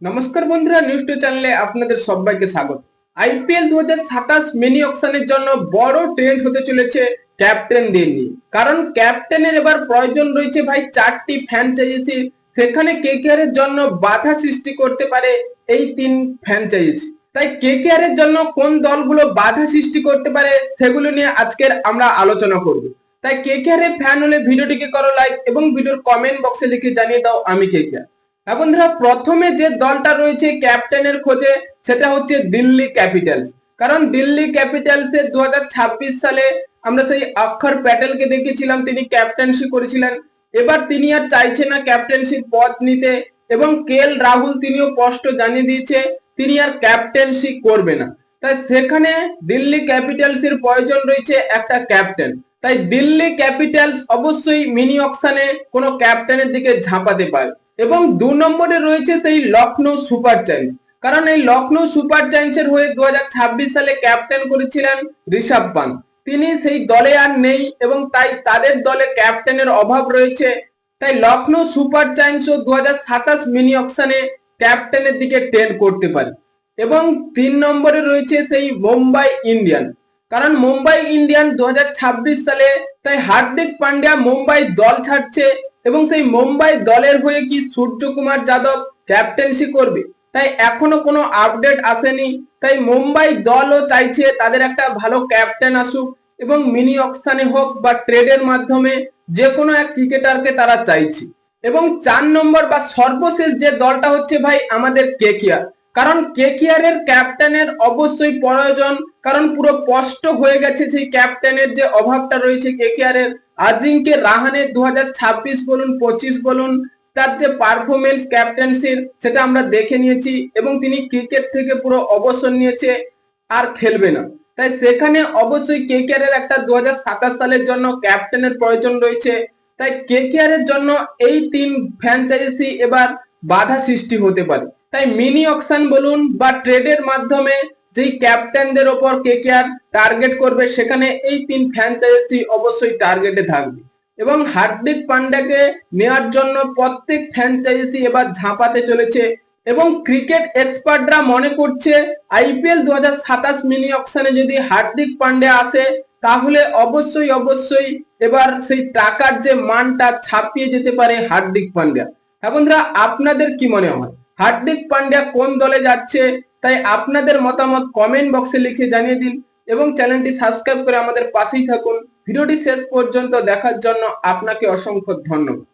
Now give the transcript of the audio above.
নমস্কার বন্ধুরা, news two চ্যানেলে আপনাদের সবাইকে স্বাগত। আইপিএল 2027 মিনি অকশনের জন্য বড় ট্রেন্ড হতে চলেছে ক্যাপ্টেনদের নিয়ে। কারণ ক্যাপ্টেনের এবার প্রয়োজন রয়েছে ভাই 4টি ফ্র্যাঞ্চাইজি। সেখানে কেকেআর এর জন্য বাধা সৃষ্টি করতে পারে এই 3 ফ্র্যাঞ্চাইজি। তাই কেকেআর এর জন্য কোন দলগুলো বাধা সৃষ্টি করতে পারে সেগুলো নিয়ে আজকের আমরা আলোচনা করব। তাই কেকেআর এর ফ্যান হলে ভিডিওটিকে করো লাইক এবং ভিডিওর কমেন্ট বক্সে লিখে জানিয়ে দাও আমি কেকেআর। বন্ধুরা, প্রথমে যে দলটা রয়েছে ক্যাপ্টেনের খোঁজে সেটা হচ্ছে দিল্লি ক্যাপিটালস। কারণ দিল্লি ক্যাপিটালস এর 2026 সালে আমরা সেই অক্ষর প্যাটেলকে দেখেছিলাম, তিনি ক্যাপ্টেন্সি করেছিলেন। এবার তিনি আর চাইছে না ক্যাপ্টেন্সির পদ নিতে এবং কেএল রাহুল তিনিও স্পষ্ট জানিয়ে দিয়েছে তিনি আর ক্যাপ্টেন্সি করবে না। তাই সেখানে দিল্লি ক্যাপিটালস এর প্রয়োজন রয়েছে একটা ক্যাপ্টেন। তাই দিল্লি ক্যাপিটালস অবশ্যই মিনি অকশনে কোনো ক্যাপ্টেনের দিকে ঝাঁপাতে পারে। এবং 2 নম্বরে রয়েছে সেই লখনৌ সুপার জায়ান্টস। কারণ এই লখনৌ সুপার জায়ান্টস এর হয়ে 2026 সালে ক্যাপ্টেন করেছিলেন ঋষভ পান্ত। তিনি সেই দলে আর নেই এবং তাই তাদের দলে ক্যাপ্টেনের অভাব রয়েছে। তাই লখনৌ সুপার জায়ান্টস ও 2027 মিনি অকশনে ক্যাপ্টেনের দিকে ট্রেন্ড করতে পারে। এবং 3 নম্বরে রয়েছে সেই মুম্বাই ইন্ডিয়ান। কারণ মুম্বাই ইন্ডিয়ান 2026 সালে তাই হার্দিক পান্ডিয়া মুম্বাই দল ছাড়ছে এবং সেই মুম্বাই দলের হয়ে কি সূর্যকুমার যাদব ক্যাপ্টেন্সি করবে, তাই এখনো কোনো আপডেট আসেনি। তাই মুম্বাই দলও চাইছে তাদের একটা ভালো ক্যাপ্টেন আসুক এবং মিনি অকশনে হোক বা ট্রেডের মাধ্যমে যে কোনো এক ক্রিকেটারকে তারা চাইছে। এবং 4 নম্বর বা সর্বশেষ যে দলটা হচ্ছে ভাই আমাদের কেকেআর। কারণ কেকেআর এর ক্যাপ্টেনের অবশ্যই প্রয়োজন। কারণ পুরো স্পষ্ট হয়ে গেছে সেই ক্যাপ্টেনের যে অভাবটা রয়েছে কেকেআর এর। আজিঙ্কে রাহানে 2026 বলুন 25 বলুন তার যে পারফরমেন্স ক্যাপ্টেন্সির সেটা আমরা দেখে নিয়েছি এবং তিনি ক্রিকেট থেকে পুরো অবসর নিয়েছে, আর খেলবে না। তাই সেখানে অবশ্যই কেকেআর এর একটা 2027 সালের জন্য ক্যাপ্টেনের প্রয়োজন রয়েছে। তাই কেকেআর এর জন্য এই 3 ফ্র্যাঞ্চাইজি এবার বাধা সৃষ্টি হতে পারে। তাই মিনি অকশন বলুন বা ট্রেডের মাধ্যমে যেই ক্যাপ্টেনদের ওপর কেকেআর টার্গেট করবে সেখানে এই 3 ফ্র্যাঞ্চাইজি অবশ্যই টার্গেটে থাকবে। এবং হার্দিক পান্ডিয়াকে নেওয়ার জন্য প্রত্যেক ফ্র্যাঞ্চাইজি এবার ঝাঁপাতে চলেছে। এবং ক্রিকেট এক্সপার্টরা মনে করছে আইপিএল 2027 মিনি অকশনে যদি হার্দিক পান্ডিয়া আসে তাহলে অবশ্যই এবার সেই টাকার যে মানটা ছাপিয়ে যেতে পারে হার্দিক পান্ডিয়া। হ্যাঁ বন্ধুরা, আপনাদের কি মনে হয় হার্দিক পান্ডিয়া কোন দলে যাচ্ছে? তাই আপনাদের মতামত কমেন্ট বক্সে লিখে জানিয়ে দিন এবং চ্যানেলটি সাবস্ক্রাইব করে আমাদের পাশেই থাকুন। ভিডিওটি শেষ পর্যন্ত দেখার জন্য আপনাকে অসংখ্য ধন্যবাদ।